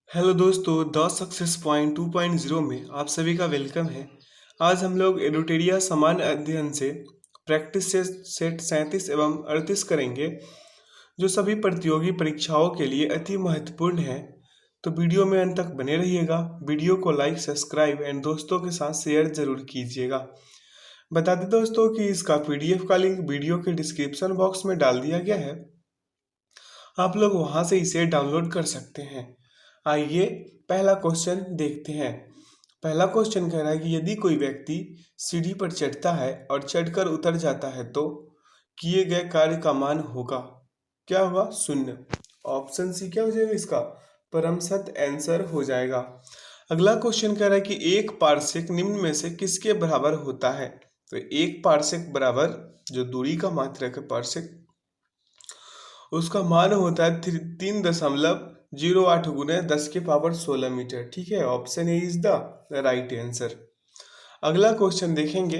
Hello दोस्तों, the success point 2.0 में आप सभी का वेलकम है। आज हम लोग एडुटेरिया सामान्य अध्ययन से प्रैक्टिस से सेट 37 एवं 38 करेंगे, जो सभी प्रतियोगी परीक्षाओं के लिए अति महत्वपूर्ण है। तो वीडियो में अंत तक बने रहिएगा। वीडियो को लाइक, सब्सक्राइब एंड दोस्तों के साथ शेयर जरूर कीजिएगा। बता दें दोस्तों कि इसका पीडीएफ का लिंक वीडियो के डिस्क्रिप्शन बॉक्स में डाल दिया गया है। आप लोग वहां से इसे डाउनलोड कर सकते हैं। आइए पहला क्वेश्चन देखते हैं। पहला क्वेश्चन कह रहा है कि यदि कोई व्यक्ति सीढ़ी पर चढ़ता है और चढ़कर उतर जाता है तो किए गए कार्य का मान होगा, क्या होगा? शून्य। ऑप्शन सी क्या हो जाएगा इसका? परम सत्य आंसर हो जाएगा। अगला क्वेश्चन कह रहा है कि एक पारसेक निम्न में से किसके बराबर होता है? तो एक पारसेक बराबर जो दूरी का मात्रक है पारसेक, उसका मान होता है 3.08 गुने 10 की पावर 16 मीटर। ठीक है, option A is the right answer. अगला क्वेश्चन देखेंगे।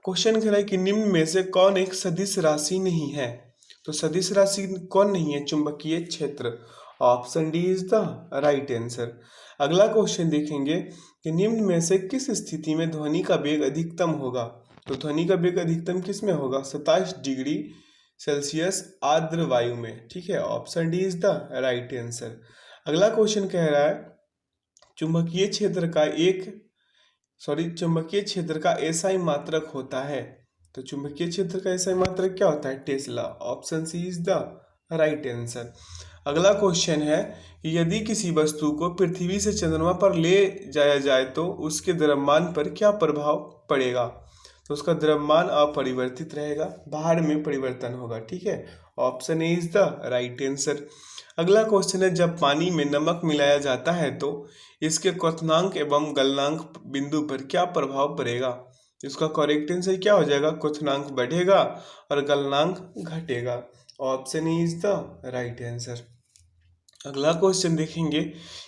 क्वेश्चन कह रहा है कि निम्न में से कौन एक सदिश राशि नहीं है? तो सदिश राशि कौन नहीं है? चुंबकीय क्षेत्र। Option D is the right answer. अगला क्वेश्चन देखेंगे कि निम्न में से किस स्थिति में ध्वनि का वेग अधिकतम होगा? तो ध्वनि का वेग अधिकतम किस में होगा? 27 डिग्री सेल्सियस आर्द्र वायु में। ठीक है, option D is the right answer. अगला क्वेश्चन कह रहा है चुंबकीय क्षेत्र का चुंबकीय क्षेत्र का एसआई मात्रक होता है। तो चुंबकीय क्षेत्र का एसआई मात्रक क्या होता है? Tesla. Option C is the right answer. अगला क्वेश्चन है कि यदि किसी वस्तु को पृथ्वी से चंद्रमा पर ले जाया जाए तो उसके द्रव्यमान पर क्या प्रभाव पड़ेगा? तो उसका द्रव्यमान अपरिवर्तित रहेगा, भार में परिवर्तन होगा। ठीक है, option A is the right answer. अगला क्वेश्चन है जब पानी में नमक मिलाया जाता है तो इसके क्वथनांक एवं गलनांक बिंदु पर क्या प्रभाव पड़ेगा? इसका करेक्ट आंसर क्या हो जाएगा? क्वथनांक बढ़ेगा और गलनांक घटेगा। Option E is the right answer. अगला क्वेश्चन देखेंगे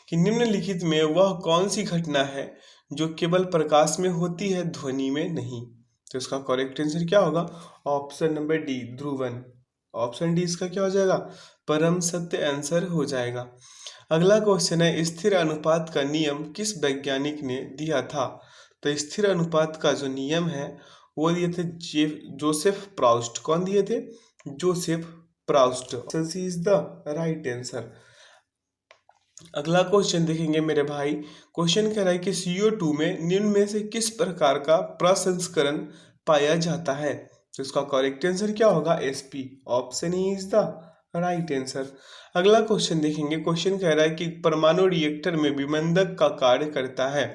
कि निम्नलिखित में वह कौन सी घटना है जो केवल प्रकाश में होती है, ध्वनि में नहीं? तो इसका करेक्ट आंसर क्या होगा? Option number D, Dhruvan. Option D इसका क्या हो जाएगा? परम सत्य आंसर हो जाएगा। अगला क्वेश्चन है स्थिर अनुपात का नियम किस वैज्ञानिक ने दिया था? तो स्थिर अनुपात का जो नियम है वो दिए थे जोसेफ प्राउस्ट। कौन दिए थे? Joseph Proust. Option C is the right answer. अगला क्वेश्चन देखेंगे मेरे भाई। क्वेश्चन कह रहा है कि CO2 में निम्न में से किस प्रकार का प्रसंस्करण पाया जाता है? तो इसका करेक्ट आंसर क्या होगा? SP। Option E is the right answer. अगला क्वेश्चन देखेंगे। क्वेश्चन कह रहा है कि परमाणु रिएक्टर में विमंदक का कार्य करता है।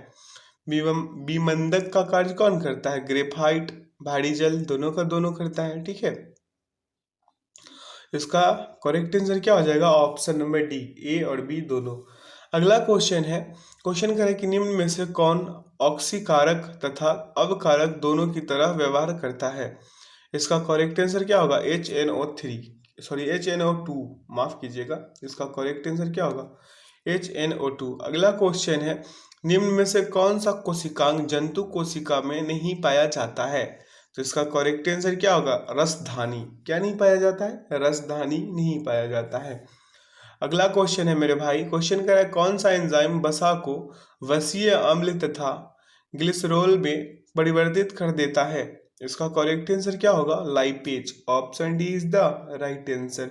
विमंदक का कार्य कौन करता है? ग्रेफाइट, भारी जल, दोनों का दोनों करता है। ठीक है, इसका करेक्ट आंसर क्या हो जाएगा? ऑप्शन नंबर डी, ए और बी दोनों। अगला क्वेश्चन है। क्वेश्चन करें कि निम्न में से कौन ऑक्सीकारक तथा अवकारक दोनों की तरह व्यवहार करता है? इसका करेक्ट आंसर क्या होगा? HNO2, माफ कीजिएगा। इसका करेक्ट आंसर क्या होगा? HNO2। अगला क्वेश्चन है निम्न में से कौन सा कोशिकांग जंतु कोशिका में नहीं पाया जाता है? तो इसका करेक्ट आंसर क्या होगा? रसधानी। क्या नहीं पाया जाता है? रसधानी नहीं पाया जाता है। अगला क्वेश्चन है मेरे भाई। क्वेश्चन कर रहा है कौन सा एंजाइम वसा को वसीय अम्ल तथा ग्लिसरॉल में परिवर्तित कर देता है? इसका करेक्ट आंसर क्या होगा? Lipase. Option D is the right answer.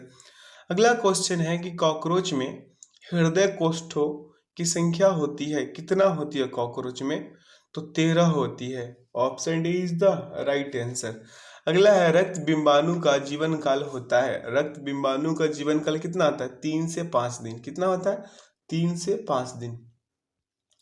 अगला क्वेश्चन है कि कॉकरोच में हृदय कोष्ठों की संख्या होती है, कितना होती है कॉकरोच में? तो 13 होती है। Option D is the right answer. अगला है रक्त बिंबाणु का जीवन काल होता है। रक्त बिंबाणु का जीवन काल कितना होता है? 3 से 5 दिन। कितना होता है? 3 से 5 दिन।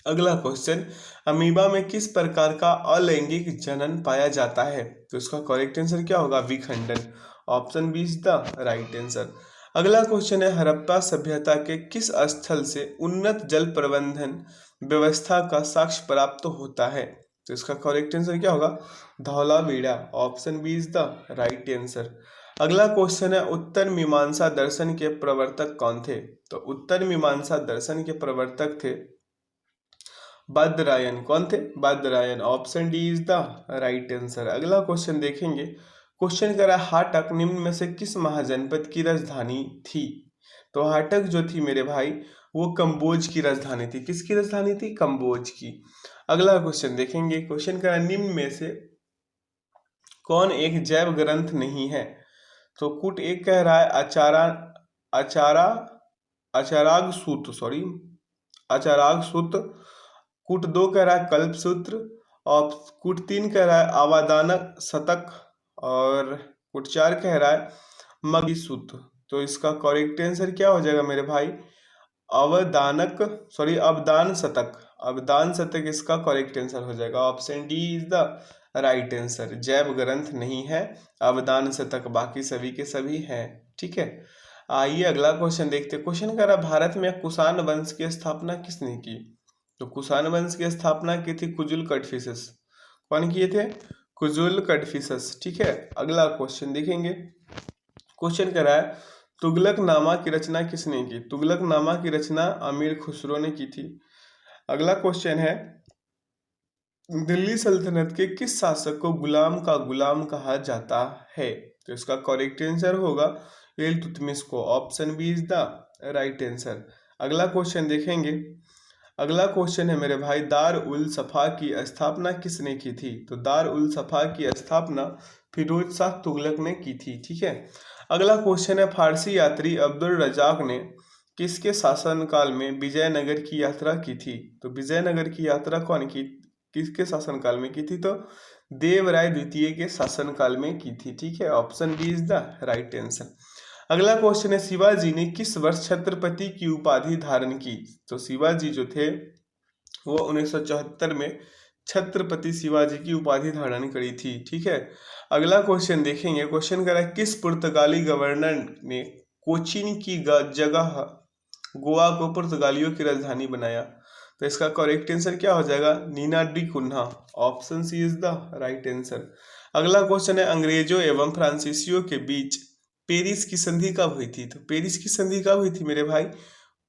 अगला क्वेश्चन, अमीबा में किस प्रकार का अलैंगिक जनन पाया जाता है? तो इसका करेक्ट आंसर क्या होगा? विखंडन। Option B is the right answer. अगला क्वेश्चन है हड़प्पा सभ्यता के किस स्थल से उन्नत जल प्रबंधन व्यवस्था का साक्ष्य प्राप्त होता है? तो इसका करेक्ट आंसर क्या होगा? Dholavira. Option B is the right answer. अगला क्वेश्चन है उत्तर मीमांसा दर्शन के प्रवर्तक कौन थे? तो उत्तर मीमांसा दर्शन के प्रवर्तक थे बादरायन। कौन थे? Badarayan. Option D is the right answer. अगला क्वेश्चन देखेंगे। क्वेश्चन करा हाटक निम्न में से किस महाजनपद की राजधानी थी? तो हाटक जो थी मेरे भाई वो कंबोज की राजधानी थी। किसकी राजधानी थी? कंबोज की। अगला क्वेश्चन देखेंगे। क्वेश्चन का निम्न में से कौन एक जैव ग्रंथ नहीं है? तो कूट एक कह रहा है अचारा अचाराग सूत्र, सॉरी अचाराग सूत्र। कूट दो कह रहा है कल्प सूत्र। और कूट तीन कह रहा है अवादानक शतक। और कूट चार कह रहा है मगही सूत्र। तो इसका करेक्ट आंसर क्या हो जाएगा मेरे भाई? अवदानक, सॉरी अवदान शतक। अवदान शतक इसका करेक्ट आंसर हो जाएगा। Option D is the right answer. जैव ग्रंथ नहीं है, अवदान शतक बाकी सभी के सभी हैं। ठीक है, आइए अगला क्वेश्चन देखते हैं। क्वेश्चन कह रहा है भारत में कुषाण वंश की स्थापना किसने की? तो कुषाण वंश की स्थापना की थी कुजुल कड़फिसस। कौन किए थे? कुजुल कड़फिसस। ठीक है, अगला क्वेश्चन देखेंगे। क्वेश्चन कह रहा है तुगलकनामा की रचना किसने की? तुगलकनामा की रचना अमीर खुसरो ने की थी। अगला क्वेश्चन है दिल्ली सल्तनत के किस शासक को गुलाम का गुलाम कहा जाता है? तो इसका करेक्ट आंसर होगा इल्तुतमिश को। Option B is the right answer. अगला क्वेश्चन देखेंगे। अगला क्वेश्चन है मेरे भाई दार उल सफा की स्थापना किसने की थी? तो दार उल सफा की स्थापना फिरोज शाह तुगलक ने की थी। ठीक है, अगला क्वेश्चन है फारसी यात्री अब्दुल रजाक ने किसके शासनकाल में विजयनगर की यात्रा की थी? तो विजयनगर की यात्रा कौन की, किसके शासनकाल में की थी? तो देवराय द्वितीय के शासनकाल में की थी। ठीक है, option B is the right answer. अगला क्वेश्चन है शिवाजी ने किस वर्ष छत्रपति की उपाधि धारण की? तो शिवाजी जो थे वो 1974 में छत्रपति शिवाजी की उपाधि धारण करी थी। ठीक है, अगला क्वेश्चन देखेंगे। क्वेश्चन कर रहा है किस पुर्तगाली गवर्नर ने कोचीन की जगह गोवा को पुर्तगालियों की राजधानी बनाया? तो इसका करेक्ट आंसर क्या हो जाएगा? Nino da Cunha. Option C is the right answer. अगला क्वेश्चन है अंग्रेजों एवं फ्रांसीसियों के बीच पेरिस की संधि कब हुई थी? तो पेरिस की संधि कब हुई थी मेरे भाई?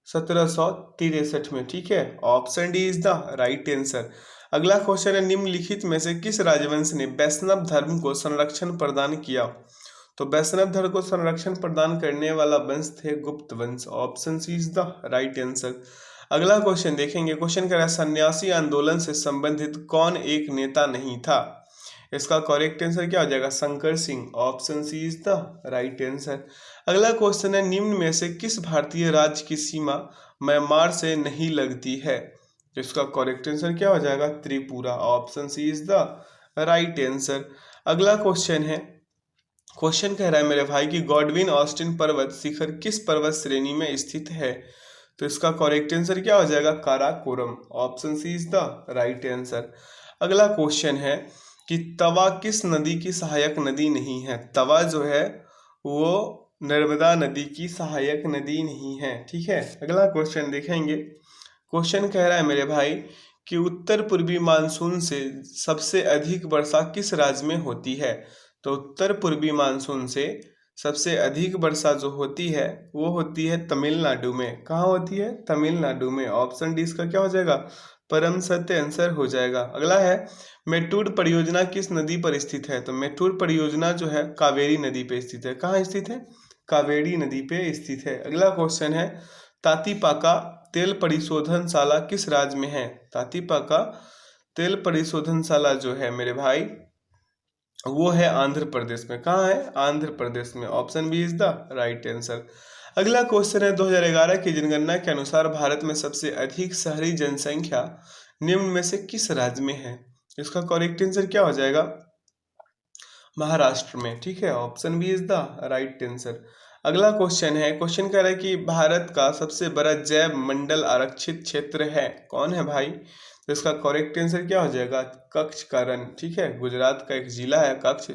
1763 में। ठीक है, option D is the right answer. अगला क्वेश्चन है निम्नलिखित में से किस राजवंश ने वैष्णव धर्म को संरक्षण प्रदान किया? तो वैष्णव धर्म को संरक्षण प्रदान करने वाला वंश थे गुप्त वंश। Option C is the right answer. अगला क्वेश्चन देखेंगे। क्वेश्चन कह रहा है सन्यासी आंदोलन से संबंधित कौन एक नेता नहीं था? इसका करेक्ट आंसर क्या हो जाएगा? Shankar Singh. Option C is the right answer. अगला क्वेश्चन है निम्न में से किस भारतीय राज्य की सीमा म्यांमार से नहीं लगती है? इसका करेक्ट आंसर क्या हो जाएगा? Tripura. Option C is the right answer. अगला क्वेश्चन है, क्वेश्चन कह रहा है मेरे भाई कि गॉडविन ऑस्टिन पर्वत शिखर किस पर्वत श्रेणी में स्थित है? तो इसका करेक्ट आंसर क्या हो जाएगा? Karakoram. Option C is the right answer. अगला क्वेश्चन है कि तवा किस नदी की सहायक नदी नहीं है? तवा जो है वो नर्मदा नदी की सहायक नदी नहीं है। ठीक है, अगला क्वेश्चन देखेंगे। क्वेश्चन कह रहा है मेरे भाई कि उत्तर पूर्वी मानसून से सबसे अधिक वर्षा किस राज्य में होती है? तो उत्तर पूर्वी मानसून से सबसे अधिक वर्षा जो होती है वो होती है तमिलनाडु में। कहाँ होती है? तमिलनाडु में। ऑप्शन डी इसका क्या हो जाएगा? परम सत्य आंसर हो जाएगा। अगला है मेट्टूर परियोजना किस नदी पर स्थित है? तो मेट्टूर परियोजना जो है कावेरी नदी पे स्थित है। कहाँ स्थित है? कावेरी नदी पे स्थित है। अगला क्वेश्चन है तातीपाका तेल परिशोधनशाला किस राज्य में है? तातीपाका तेल परिशोधनशाला जो है मेरे भाई वो है आंध्र प्रदेश में। कहाँ है? आंध्र प्रदेश में। Option B is the right answer. अगला क्वेश्चन है 2011 की जनगणना के अनुसार भारत में सबसे अधिक शहरी जनसंख्या निम्न में से किस राज्य में है? इसका करेक्ट आंसर क्या हो जाएगा? महाराष्ट्र में। ठीक है, option B is the right answer. अगला क्वेश्चन है, क्वेश्चन कह रहा है कि भारत का सबसे बड़ा जैव मंडल आरक्षित क्षेत्र है। कौन है भाई? तो इसका करेक्ट आंसर क्या हो जाएगा? कच्छ का रण। ठीक है, गुजरात का एक जिला है कच्छ,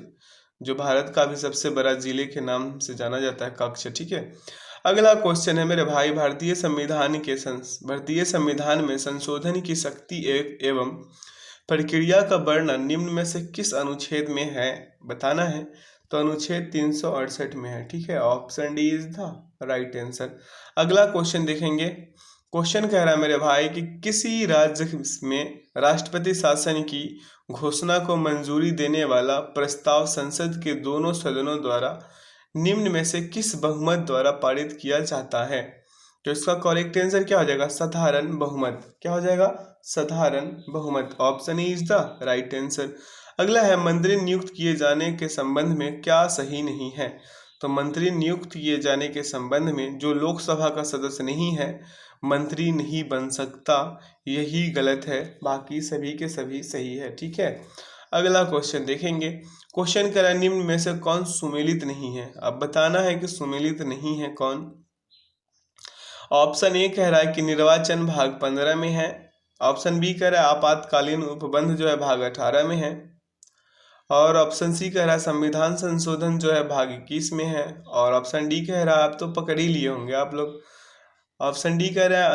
जो भारत का भी सबसे बड़ा जिले के नाम से जाना जाता है, कच्छ। ठीक है, अगला क्वेश्चन है मेरे भाई भारतीय संविधान में संशोधन की शक्ति एवं प्रक्रिया का वर्णन निम्न में से किस अनुच्छेद में है? बताना है। तो अनुच्छेद 368 में है। ठीक है, option D is the right answer. अगला क्वेश्चन देखेंगे। क्वेश्चन कह रहा है मेरे भाई कि किसी राज्य में राष्ट्रपति शासन की घोषणा को मंजूरी देने वाला प्रस्ताव संसद के दोनों सदनों द्वारा निम्न में से किस बहुमत द्वारा पारित किया जाता है? तो इसका करेक्ट आंसर क्या हो जाएगा? साधारण बहुमत। क्या हो जाएगा? साधारण बहुमत। Option E is the right answer. अगला है मंत्री नियुक्त किए जाने के संबंध में क्या सही नहीं है? तो मंत्री नियुक्त किए जाने के संबंध में जो लोकसभा का सदस्य नहीं है मंत्री नहीं बन सकता, यही गलत है, बाकी सभी के सभी सही है। ठीक है, अगला क्वेश्चन देखेंगे। क्वेश्चन कह रहा है निम्न में से कौन सुमेलित नहीं है? अब बताना है कि सुमेलित नहीं है कौन। ऑप्शन ए कह रहा है कि निर्वाचन भाग 15 में है। ऑप्शन बी कह रहा है आपातकालीन उपबंध जो है भाग 18 में है। और ऑप्शन सी कह रहा है संविधान संशोधन जो है भाग 21 में है। और ऑप्शन डी कह रहा है, आप तो पकड़ ही लिए होंगे आप लोग, ऑप्शन डी कह रहा है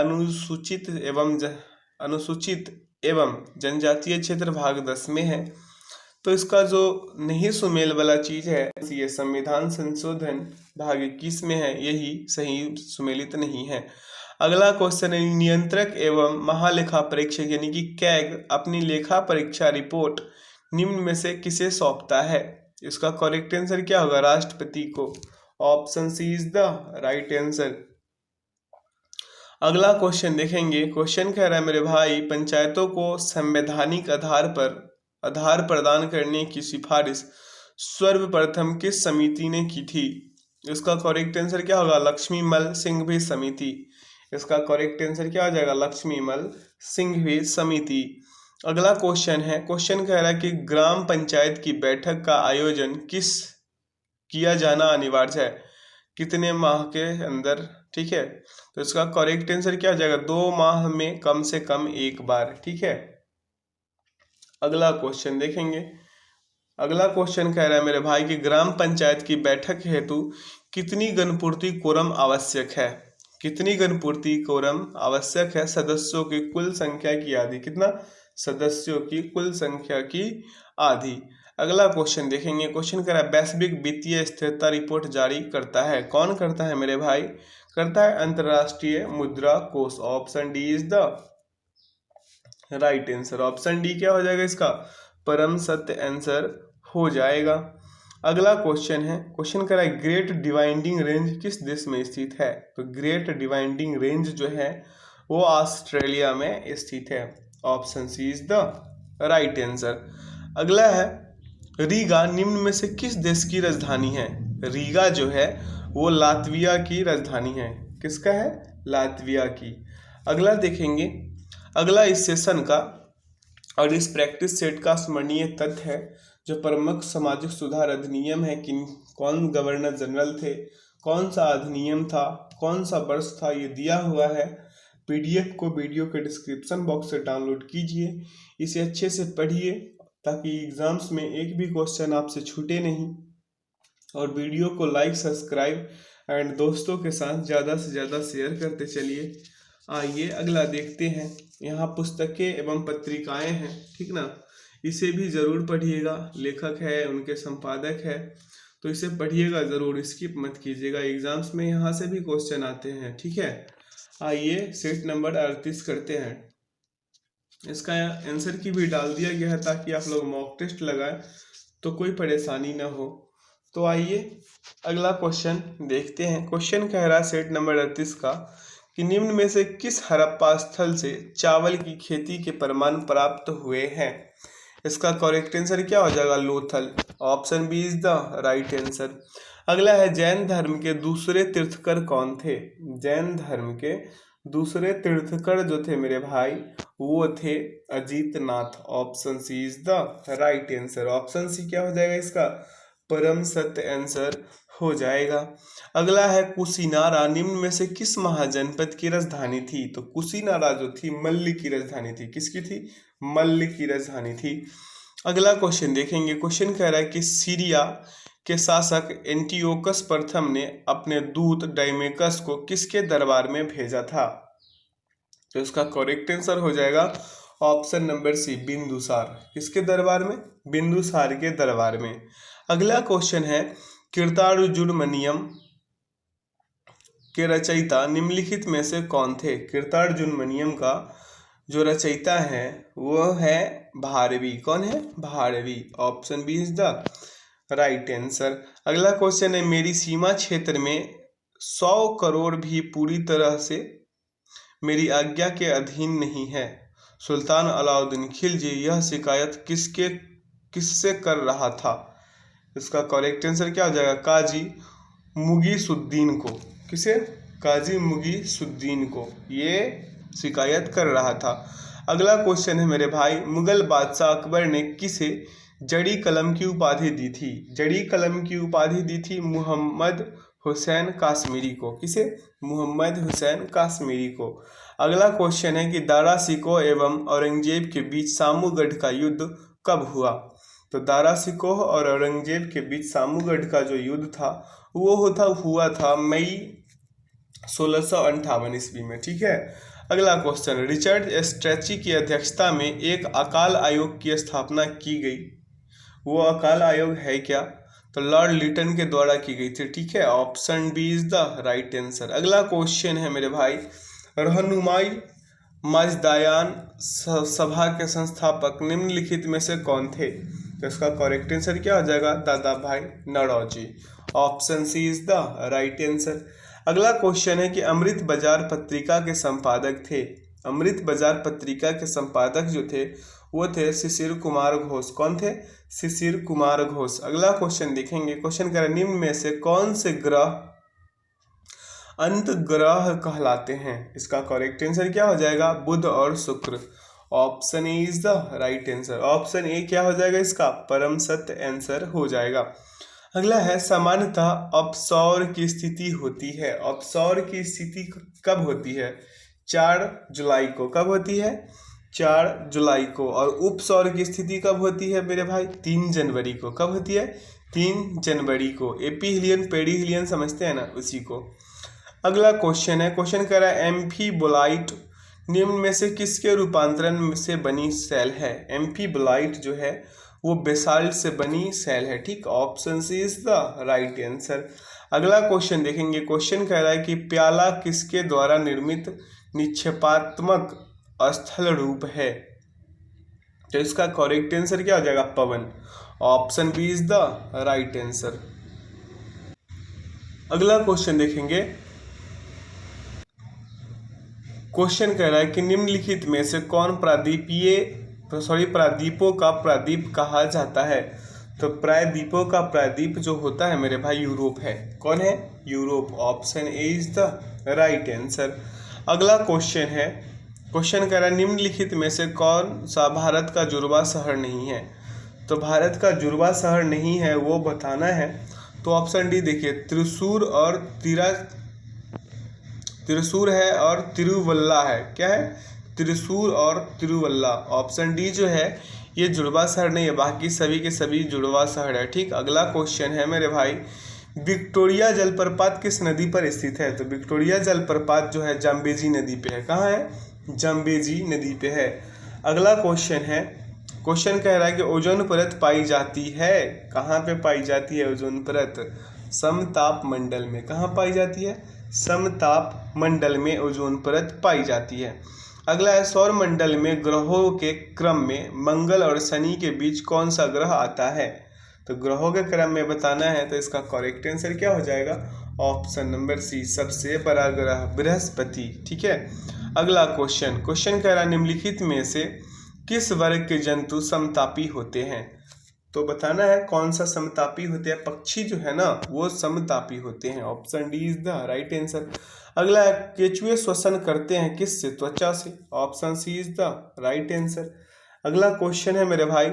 अनुसूचित एवं जनजातीय क्षेत्र भाग 10 में है। तो इसका जो नहीं सुमेल वाला चीज है ये संविधान संशोधन भाग 21 में है, यही सही सुमेलित नहीं है। अगला क्वेश्चन है नियंत्रक एवं महालेखा परीक्षक यानी कि कैग अपनी लेखा परीक्षा रिपोर्ट निम्न में से किसे सौंपता है? इसका करेक्ट आंसर क्या होगा? राष्ट्रपति को। Option C is the right answer. अगला क्वेश्चन देखेंगे। क्वेश्चन कह रहा है मेरे भाई पंचायतों को संवैधानिक आधार प्रदान करने की सिफारिश सर्वप्रथम किस समिति ने की थी? इसका करेक्ट आंसर क्या होगा? लक्ष्मीमल सिंघवी समिति। इसका करेक्ट आंसर क्या हो जाएगा? लक्ष्मीमल सिंघवी समिति। अगला क्वेश्चन है, क्वेश्चन कह रहा है कि ग्राम पंचायत की बैठक का आयोजन किया जाना अनिवार्य है कितने माह के अंदर? ठीक है, तो इसका करेक्ट आंसर क्या हो जाएगा? 2 माह में कम से कम एक बार। ठीक है, अगला क्वेश्चन देखेंगे। अगला क्वेश्चन कह रहा है मेरे भाई कि ग्राम पंचायत की बैठक हेतु कितनी गणपूर्ति कोरम आवश्यक है? कितनी गणपूर्ति कोरम आवश्यक है? सदस्यों की कुल संख्या की आधी। कितना? सदस्यों की कुल संख्या की आधी। अगला क्वेश्चन देखेंगे। क्वेश्चन कह रहा है वैश्विक वित्तीय स्थिरता रिपोर्ट जारी करता है कौन? करता है मेरे भाई? करता है अंतरराष्ट्रीय मुद्रा कोष। Option D is the right answer. Option D क्या हो जाएगा? इसका परम सत्य आंसर हो जाएगा। अगला क्वेश्चन है, क्वेश्चन कह रहा है ग्रेट डिवाइडिंग रेंज किस देश में स्थित है? तो ग्रेट डिवाइडिंग रेंज जो है वो ऑस्ट्रेलिया में स्थित है। Option C is the right answer. अगला है रीगा निम्न में से किस देश की राजधानी है? रीगा जो है वो लातविया की राजधानी है। किसका है? लातविया की। अगला देखेंगे। अगला इस सेशन का और इस प्रैक्टिस सेट का स्मरणीय तथ्य है जो प्रमुख सामाजिक सुधार अधिनियम है कि कौन गवर्नर जनरल थे, कौन सा अधिनियम था, कौन सा वर्ष था, ये दिया हुआ है। पीडीएफ को वीडियो के डिस्क्रिप्शन बॉक्स से डाउनलोड कीजिए, इसे अच्छे से पढ़िए ताकि एग्जाम्स में एक भी क्वेश्चन आपसे छूटे नहीं। और वीडियो को लाइक, सब्सक्राइब एंड दोस्तों के साथ ज़्यादा से ज़्यादा शेयर करते चलिए। आइए अगला देखते हैं। यहाँ पुस्तकें एवं पत्रिकाएं हैं, ठीक ना, इसे भी ज़रूर पढ़िएगा। लेखक है, उनके संपादक है, तो इसे पढ़िएगा ज़रूर, स्किप मत कीजिएगा। एग्जाम्स में यहाँ से भी क्वेश्चन आते हैं। ठीक है, आइए सेट नंबर 38 करते हैं। इसका आंसर की भी डाल दिया गया है ताकि आप लोग मॉक टेस्ट लगाएं तो कोई परेशानी ना हो। तो आइए अगला क्वेश्चन देखते हैं। क्वेश्चन कह रहा है सेट नंबर 38 का कि निम्न में से किस हड़प्पा स्थल से चावल की खेती के प्रमाण प्राप्त हुए हैं? इसका करेक्ट आंसर क्या हो जाएगा? Lothal. Option B is the right answer. अगला है जैन धर्म के दूसरे तीर्थकर कौन थे? जैन धर्म के दूसरे तीर्थकर जो थे मेरे भाई वो थे Ajitnath. Option C is the right answer. Option C क्या हो जाएगा? इसका परम सत्य आंसर हो जाएगा। अगला है कुशीनारा निम्न में से किस महाजनपद की राजधानी थी? तो कुशीनारा जो थी मल्ल की राजधानी थी। किसकी थी? मल्ल की राजधानी थी। अगला क्वेश्चन देखेंगे। क्वेश्चन कह रहा है कि सीरिया के शासक एंटियोकस प्रथम ने अपने दूत डाइमेकस को किसके दरबार में भेजा था? तो इसका करेक्ट आंसर हो जाएगा ऑप्शन नंबर सी, बिंदुसार। किसके दरबार में? बिंदुसार के दरबार में। अगला क्वेश्चन है कीर्तार्जुनमणियम के रचयिता निम्नलिखित में से कौन थे? कीर्तार्जुनमणियम का जो रचयिता है वो है भारवी। कौन है? Bharavi. Option B is the right answer. अगला क्वेश्चन है, मेरी सीमा क्षेत्र में 100 करोड़ भी पूरी तरह से मेरी आज्ञा के अधीन नहीं है। सुल्तान अलाउद्दीन खिलजी यह शिकायत किससे कर रहा था? इसका करेक्ट आंसर क्या हो जाएगा? काजी मुगीसुद्दीन को। किसे? काजी मुगीसुद्दीन को ये शिकायत कर रहा था। अगला क्वेश्चन है मेरे भाई, मुगल बादशाह अकबर ने किसे जड़ी कलम की उपाधि दी थी? जड़ी कलम की उपाधि दी थी मोहम्मद हुसैन काश्मीरी को। किसे? मोहम्मद हुसैन काश्मीरी को। अगला क्वेश्चन है कि दारा शिकोह एवं औरंगजेब के बीच सामूगढ़ का युद्ध कब हुआ? तो दारा शिकोह और औरंगजेब के बीच सामूगढ़ का जो युद्ध था वो हुआ था मई 1658 ईस्वी में। ठीक है। अगला क्वेश्चन, रिचर्ड स्ट्रैची की अध्यक्षता में एक अकाल आयोग की स्थापना की गई। वो अकाल आयोग है क्या? तो लॉर्ड लिटन के द्वारा की गई थी। ठीक है। Option B is the right answer. अगला क्वेश्चन है मेरे भाई, रहनुमाई मजदायान सभा के संस्थापक निम्नलिखित में से कौन थे? तो इसका करेक्ट आंसर क्या हो जाएगा? Dadabhai Naoroji. Option C is the right answer. अगला क्वेश्चन है कि अमृत बाजार पत्रिका के संपादक थे। अमृत बाजार पत्रिका के संपादक जो थे वो थे शिशिर कुमार घोष। कौन थे? शिशिर कुमार घोष। अगला क्वेश्चन देखेंगे, क्वेश्चन कह रहा है, निम्न में से कौन से ग्रह अंत ग्रह कहलाते हैं? इसका करेक्ट आंसर क्या हो जाएगा? बुध और शुक्र। Option A is the right answer. Option A क्या हो जाएगा? इसका परम सत्य आंसर हो जाएगा। अगला है, सामान्यतः अपसौर की स्थिति होती है। अपसौर की स्थिति कब होती है? 4 जुलाई को। कब होती है? 4 जुलाई को। और उपसौर की स्थिति कब होती है मेरे भाई? 3 जनवरी को। कब होती है? 3 जनवरी को। एपीहिलियन पेरीहिलियन समझते हैं ना, उसी को। अगला क्वेश्चन है, क्वेश्चन कह रहा है, एम्फीबोलाइट निम्न में से किसके रूपांतरण से बनी सेल है? एम्फीबोलाइट जो है वो बेसाल्ट से बनी सेल है। ठीक। Option C is the right answer. अगला क्वेश्चन देखेंगे, क्वेश्चन कह रहा है कि प्याला किसके द्वारा निर्मित निक्षेपात्मक स्थल रूप है? तो इसका करेक्ट आंसर क्या हो जाएगा? पवन। Option B is the right answer. अगला क्वेश्चन देखेंगे, क्वेश्चन कह रहा है कि निम्नलिखित में से कौन प्रायद्वीपों का प्रायद्वीप कहा जाता है? तो प्रायद्वीपों का प्रायद्वीप जो होता है मेरे भाई यूरोप है। कौन है? Europe. Option A is the right answer. अगला क्वेश्चन है, क्वेश्चन कह रहा है, निम्नलिखित में से कौन सा भारत का जुड़वा शहर नहीं है? तो भारत का जुड़वा शहर नहीं है वो बताना है। तो ऑप्शन डी देखिए, त्रिशूर है और तिरुवल्ला है। क्या है? त्रिशूर और तिरुवल्ला। ऑप्शन डी जो है ये जुड़वा शहर नहीं है, बाकी सभी के सभी जुड़वा शहर है। ठीक। अगला क्वेश्चन है मेरे भाई, विक्टोरिया जलप्रपात किस नदी पर स्थित है? तो विक्टोरिया जलप्रपात जो है जाम्बेजी नदी पे है। कहाँ है? जाम्बेजी नदी पे है। अगला क्वेश्चन है, क्वेश्चन कह रहा है कि ओजोन परत पाई जाती है। कहाँ पे पाई जाती है ओजोन परत? समताप मंडल में। कहाँ पाई जाती है? समताप मंडल में ओजोन परत पाई जाती है। अगला है, सौर मंडल में ग्रहों के क्रम में मंगल और शनि के बीच कौन सा ग्रह आता है? तो ग्रहों के क्रम में बताना है, तो इसका करेक्ट आंसर क्या हो जाएगा? ऑप्शन नंबर सी, सबसे बड़ा ग्रह बृहस्पति। ठीक है। अगला क्वेश्चन, क्वेश्चन कह रहा है, निम्नलिखित में से किस वर्ग के जंतु समतापी होते हैं? तो बताना है कौन सा समतापी होते हैं। पक्षी जो है ना वो समतापी होते हैं। Option D is the right answer. अगला है, केचुए श्वसन करते हैं किससे? त्वचा से। Option C is the right answer. अगला क्वेश्चन है मेरे भाई,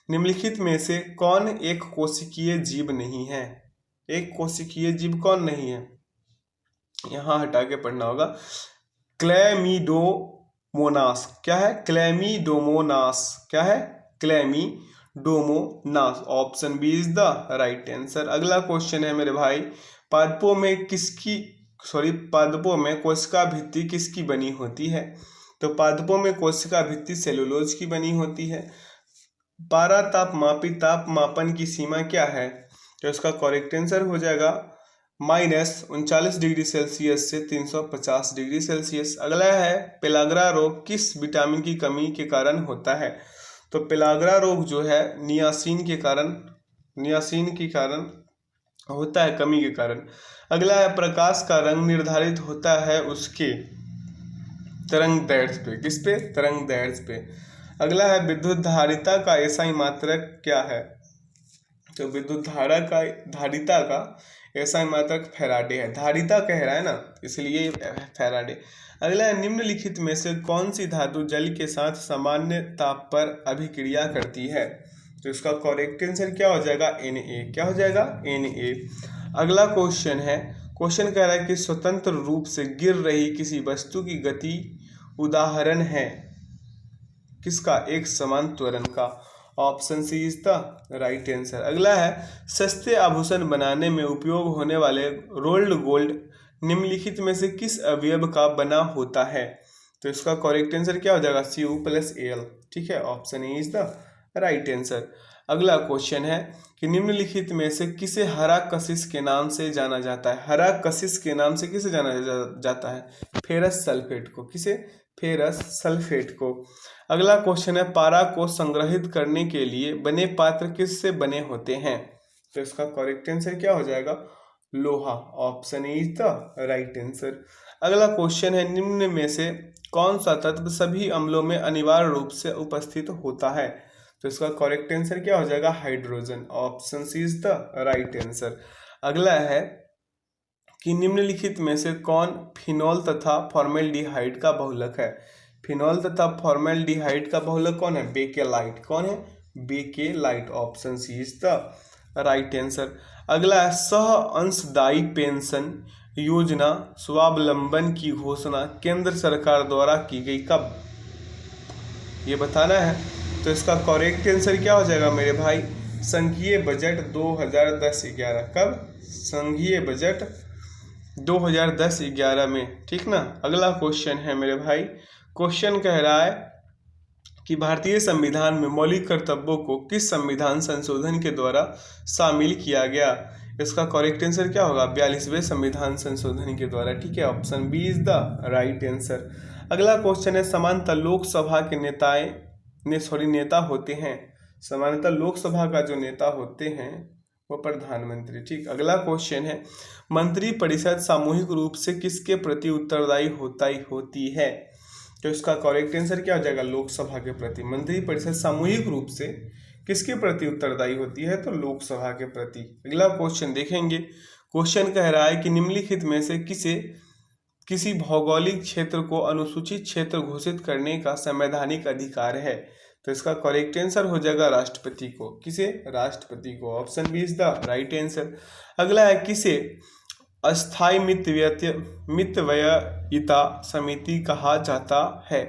निम्नलिखित में से कौन एक कोशिकीय जीव नहीं है? एक कोशिकीय जीव कौन नहीं है? यहाँ हटा के पढ़ना होगा। क्लैमिडोमोनास। क्या है? क्लैमिडोमोनास। क्या है? Chlamydomonas. Option B is the right answer. अगला क्वेश्चन है मेरे भाई, पादपों में कोशिका भित्ति किसकी बनी होती है? तो पादपों में कोशिका भित्ति सेलुलोज की बनी होती है। पारा ताप मापन की सीमा क्या है? तो इसका करेक्ट आंसर हो जाएगा -39 डिग्री सेल्सियस से 350 डिग्री सेल्सियस। अगला है, पेलाग्रा रोग किस विटामिन की कमी के कारण होता है? तो पेलाग्रा रोग जो है नियासिन के कारण नियासिन के कारण होता है, कमी के कारण। अगला है प्रकाश का रंग निर्धारित होता है उसके तरंग दैर्ध्य पे। किस पे? तरंग दैर्ध्य पे। अगला है विद्युत धारिता का एसआई मात्रक क्या है? तो विद्युत धारिता का एसआई मात्रक फैराडे है। धारिता कह रहा है ना, इसलिए फैराडे। अगला है निम्नलिखित में से कौन सी धातु जल के साथ सामान्य ताप पर अभिक्रिया करती है? तो इसका करेक्ट आंसर क्या हो जाएगा? Na। क्या हो जाएगा? Na। अगला क्वेश्चन है, क्वेश्चन कह रहा है कि स्वतंत्र रूप से गिर रही किसी वस्तु की गति उदाहरण है किसका? एक समान त्वरण का। Option C is the right answer. अगला है सस्ते आभूषण बनाने में उपयोग होने वाले रोल्ड गोल्ड निम्नलिखित में से किस अवयव का बना होता है? तो इसका करेक्ट आंसर क्या हो जाएगा? Cu+Al। ठीक है, option A is the right answer. अगला क्वेश्चन है कि निम्नलिखित में से किसे हरा कशिश के नाम से जाना जाता है? हरा कशिश के नाम से किसे जाना जाता है? फेरस सल्फेट को। किसे? फेरस सल्फेट को। अगला क्वेश्चन है पारा को संग्रहित करने के लिए बने पात्र किससे बने होते हैं? तो इसका करेक्ट आंसर क्या हो जाएगा? लोहा। Option A is the right answer. अगला क्वेश्चन है निम्न में से कौन सा तत्व सभी अम्लों में अनिवार्य रूप से उपस्थित होता है? तो इसका करेक्ट आंसर क्या हो जाएगा? Hydrogen. Option C is the right answer. अगला है कि निम्नलिखित में से कौन फिनॉल तथा फॉर्मेल्डिहाइड का बहुलक है? फिनॉल तथा फॉर्मेल्डिहाइड का बहुलक कौन है? बेकेलाइट। कौन है? Bakelite. Option C is the right answer. अगला है सह अंशदायी पेंशन योजना स्वावलंबन की घोषणा केंद्र सरकार द्वारा की गई कब? ये बताना है। तो इसका करेक्ट आंसर क्या हो जाएगा मेरे भाई? संघीय बजट 2010-11। कब? संघीय बजट 2010-11 में। ठीक ना। अगला क्वेश्चन है मेरे भाई, क्वेश्चन कह रहा है कि भारतीय संविधान में मौलिक कर्तव्यों को किस संविधान संशोधन के द्वारा शामिल किया गया? इसका करेक्ट आंसर क्या होगा? 42वें संविधान संशोधन के द्वारा। ठीक है, option B is the right answer. अगला क्वेश्चन है समानतः लोकसभा के नेता होते हैं। सामान्यतः लोकसभा का जो नेता होते हैं वो प्रधानमंत्री। ठीक। अगला क्वेश्चन है मंत्रिपरिषद सामूहिक रूप से किसके प्रति उत्तरदायी होती है? तो इसका करेक्ट आंसर क्या हो जाएगा? लोकसभा के प्रति। मंत्रिपरिषद सामूहिक रूप से किसके प्रति उत्तरदायी होती है? तो लोकसभा के प्रति। अगला क्वेश्चन देखेंगे, क्वेश्चन कह रहा है कि निम्नलिखित में से किसी भौगोलिक क्षेत्र को अनुसूचित क्षेत्र घोषित करने का संवैधानिक अधिकार है? तो इसका करेक्ट आंसर हो जाएगा राष्ट्रपति को। किसे? राष्ट्रपति को। Option B is the right answer. अगला है किसे अस्थायी मितव्ययिता समिति कहा जाता है?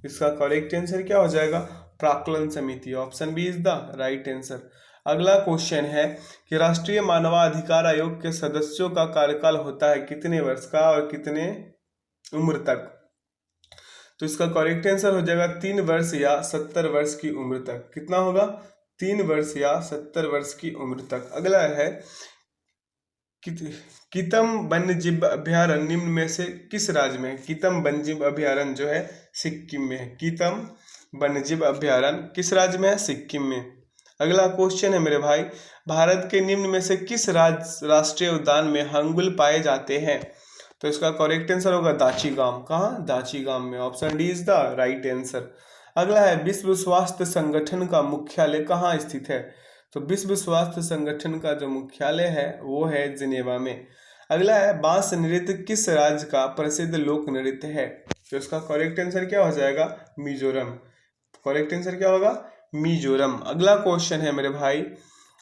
इसका करेक्ट आंसर क्या हो जाएगा? प्राक्कलन समिति। Option B is the right answer. अगला क्वेश्चन है कि राष्ट्रीय मानवाधिकार आयोग के सदस्यों का कार्यकाल होता है कितने वर्ष का और कितने उम्र तक? तो इसका करेक्ट आंसर हो जाएगा 3 वर्ष या 70 वर्ष की उम्र तक। कितना होगा? 3 वर्ष या 70 वर्ष की उम्र तक। अगला है कितम वन्यजीव अभ्यारण्य निम्न में से किस राज्य में है? कितम वन्यजीव अभ्यारण्य जो है सिक्किम में है। कितम वन्यजीव अभ्यारण्य किस राज्य में है? सिक्किम में। अगला क्वेश्चन है मेरे भाई, भारत के निम्न में से किस राष्ट्रीय उद्यान में हंगुल पाए जाते हैं? तो इसका करेक्ट आंसर होगा दाचीगाम। कहाँ? दाचीगाम में। Option D is the right answer. अगला है विश्व स्वास्थ्य संगठन का मुख्यालय कहाँ स्थित है? तो विश्व स्वास्थ्य संगठन का जो मुख्यालय है वो है जिनेवा में। अगला है बांस नृत्य किस राज्य का प्रसिद्ध लोक नृत्य है? तो इसका करेक्ट आंसर क्या हो जाएगा? मिजोरम। करेक्ट आंसर क्या होगा? मिजोरम। अगला क्वेश्चन है मेरे भाई,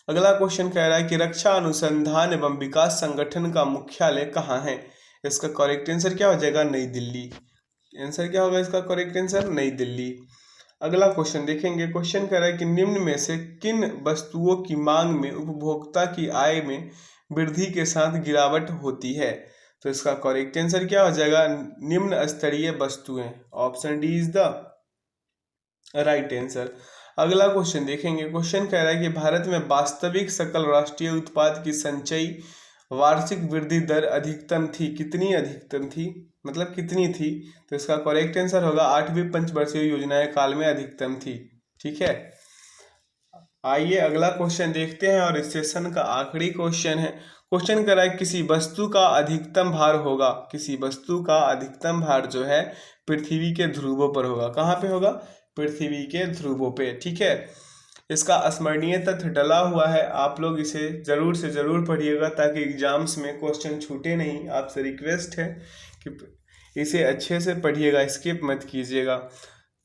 अगला क्वेश्चन कह रहा है कि रक्षा अनुसंधान एवं विकास संगठन का मुख्यालय कहाँ है? इसका करेक्ट आंसर क्या हो जाएगा? नई दिल्ली। आंसर क्या होगा इसका करेक्ट आंसर? नई दिल्ली। अगला क्वेश्चन देखेंगे, क्वेश्चन कह रहा है कि निम्न में से किन वस्तुओं की मांग में उपभोक्ता की आय में वृद्धि के साथ गिरावट होती है? तो इसका करेक्ट आंसर क्या हो जाएगा? निम्न स्तरीय वस्तुएं। Option D is the right answer. अगला क्वेश्चन देखेंगे, क्वेश्चन कह रहा है कि भारत में वास्तविक सकल राष्ट्रीय उत्पाद की संचयी वार्षिक वृद्धि दर अधिकतम थी। कितनी अधिकतम थी? मतलब कितनी थी? तो इसका करेक्ट आंसर होगा 8वीं पंचवर्षीय योजना काल में अधिकतम थी। ठीक है। आइए अगला क्वेश्चन देखते हैं और इस सेशन का आखिरी क्वेश्चन है। क्वेश्चन कर रहा है किसी वस्तु का अधिकतम भार होगा, किसी वस्तु का अधिकतम भार जो है पृथ्वी के ध्रुवों पर होगा। कहाँ पे होगा? पृथ्वी के ध्रुवों पे। ठीक है, इसका स्मरणीय तथ्य डला हुआ है, आप लोग इसे जरूर से जरूर पढ़िएगा ताकि एग्जाम्स में क्वेश्चन छूटे नहीं। आपसे रिक्वेस्ट है कि इसे अच्छे से पढ़िएगा, स्किप मत कीजिएगा।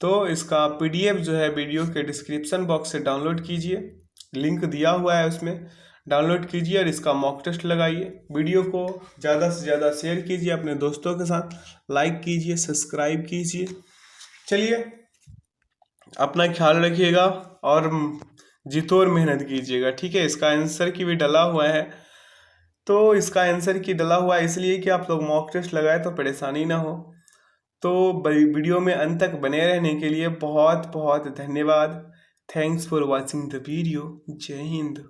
तो इसका पीडीएफ जो है वीडियो के डिस्क्रिप्शन बॉक्स से डाउनलोड कीजिए, लिंक दिया हुआ है उसमें, डाउनलोड कीजिए और इसका मॉक टेस्ट लगाइए। वीडियो को ज़्यादा से ज़्यादा शेयर कीजिए अपने दोस्तों के साथ, लाइक कीजिए, सब्सक्राइब कीजिए। चलिए, अपना ख्याल रखिएगा और जितो और मेहनत कीजिएगा। ठीक है, इसका आंसर की भी डला हुआ है, तो इसका आंसर की डला हुआ है इसलिए कि आप लोग मॉक टेस्ट लगाए तो परेशानी ना हो। तो वीडियो में अंत तक बने रहने के लिए बहुत बहुत धन्यवाद। Thanks for watching the video. जय हिंद।